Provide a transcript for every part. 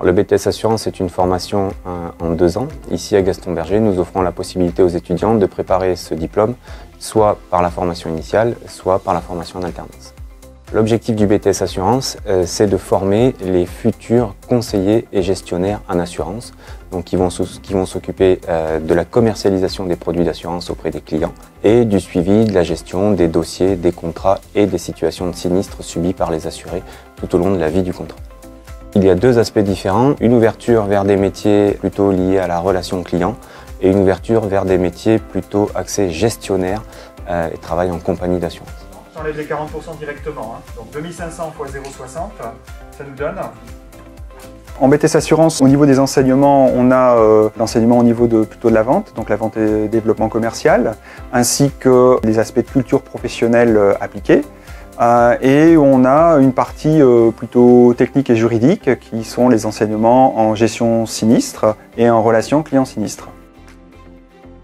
Le BTS Assurance est une formation en 2 ans. Ici à Gaston Berger, nous offrons la possibilité aux étudiants de préparer ce diplôme soit par la formation initiale, soit par la formation en alternance. L'objectif du BTS Assurance, c'est de former les futurs conseillers et gestionnaires en assurance, donc qui vont s'occuper de la commercialisation des produits d'assurance auprès des clients et du suivi de la gestion des dossiers, des contrats et des situations de sinistres subies par les assurés tout au long de la vie du contrat. Il y a 2 aspects différents, une ouverture vers des métiers plutôt liés à la relation client et une ouverture vers des métiers plutôt axés gestionnaires et travail en compagnie d'assurance. J'enlève les 40% directement, donc 2500 x 0,60, ça nous donne. En BTS Assurance, au niveau des enseignements, on a l'enseignement au niveau plutôt de la vente, donc la vente et développement commercial, ainsi que les aspects de culture professionnelle appliqués. Et on a une partie plutôt technique et juridique qui sont les enseignements en gestion sinistre et en relation client-sinistre.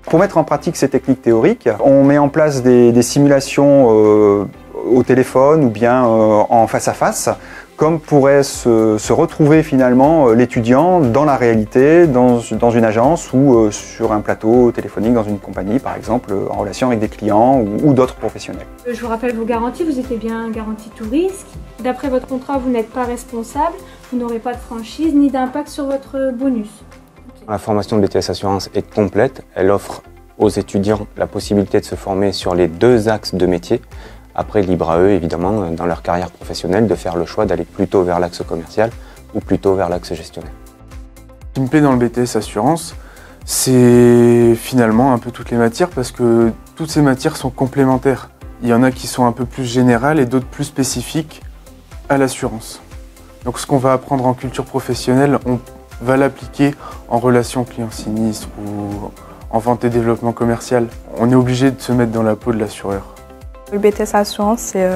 Pour mettre en pratique ces techniques théoriques, on met en place des simulations au téléphone ou bien en face à face, comme pourrait se retrouver finalement l'étudiant dans la réalité, dans une agence ou sur un plateau téléphonique dans une compagnie, par exemple, en relation avec des clients ou d'autres professionnels. Je vous rappelle vos garanties, vous étiez bien garantie tout risque. D'après votre contrat, vous n'êtes pas responsable, vous n'aurez pas de franchise ni d'impact sur votre bonus. La formation de BTS Assurance est complète, elle offre aux étudiants la possibilité de se former sur les 2 axes de métier. Après, libre à eux, évidemment, dans leur carrière professionnelle, de faire le choix d'aller plutôt vers l'axe commercial ou plutôt vers l'axe gestionnaire. Ce qui me plaît dans le BTS Assurance, c'est finalement un peu toutes les matières parce que toutes ces matières sont complémentaires. Il y en a qui sont un peu plus générales et d'autres plus spécifiques à l'assurance. Donc ce qu'on va apprendre en culture professionnelle, on va l'appliquer en relation client-sinistre ou en vente et développement commercial. On est obligé de se mettre dans la peau de l'assureur. Le BTS Assurance, c'est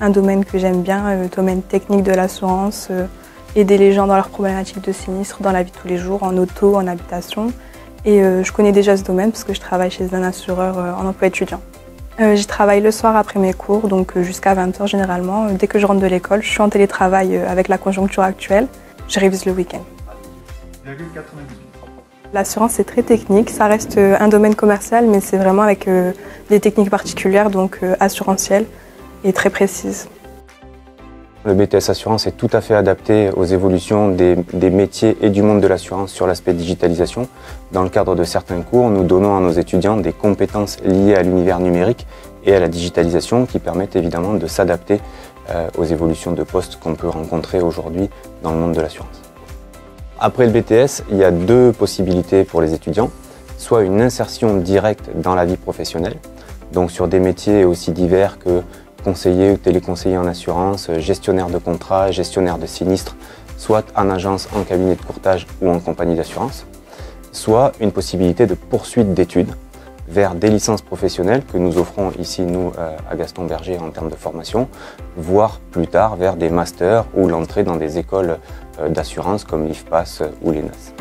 un domaine que j'aime bien, le domaine technique de l'assurance, aider les gens dans leurs problématiques de sinistre, dans la vie de tous les jours, en auto, en habitation. Et je connais déjà ce domaine parce que je travaille chez un assureur en emploi étudiant. J'y travaille le soir après mes cours, donc jusqu'à 20 h généralement. Dès que je rentre de l'école, je suis en télétravail avec la conjoncture actuelle. Je révise le week-end. L'assurance, c'est très technique, ça reste un domaine commercial, mais c'est vraiment avec des techniques particulières, donc assurantielles et très précises. Le BTS Assurance est tout à fait adapté aux évolutions des métiers et du monde de l'assurance sur l'aspect digitalisation. Dans le cadre de certains cours, nous donnons à nos étudiants des compétences liées à l'univers numérique et à la digitalisation qui permettent évidemment de s'adapter aux évolutions de postes qu'on peut rencontrer aujourd'hui dans le monde de l'assurance. Après le BTS, il y a 2 possibilités pour les étudiants, soit une insertion directe dans la vie professionnelle, donc sur des métiers aussi divers que conseiller ou téléconseiller en assurance, gestionnaire de contrat, gestionnaire de sinistre, soit en agence, en cabinet de courtage ou en compagnie d'assurance, soit une possibilité de poursuite d'études vers des licences professionnelles que nous offrons ici, nous, à Gaston Berger en termes de formation, voire plus tard vers des masters ou l'entrée dans des écoles d'assurance comme l'IFPAS ou l'ENAS.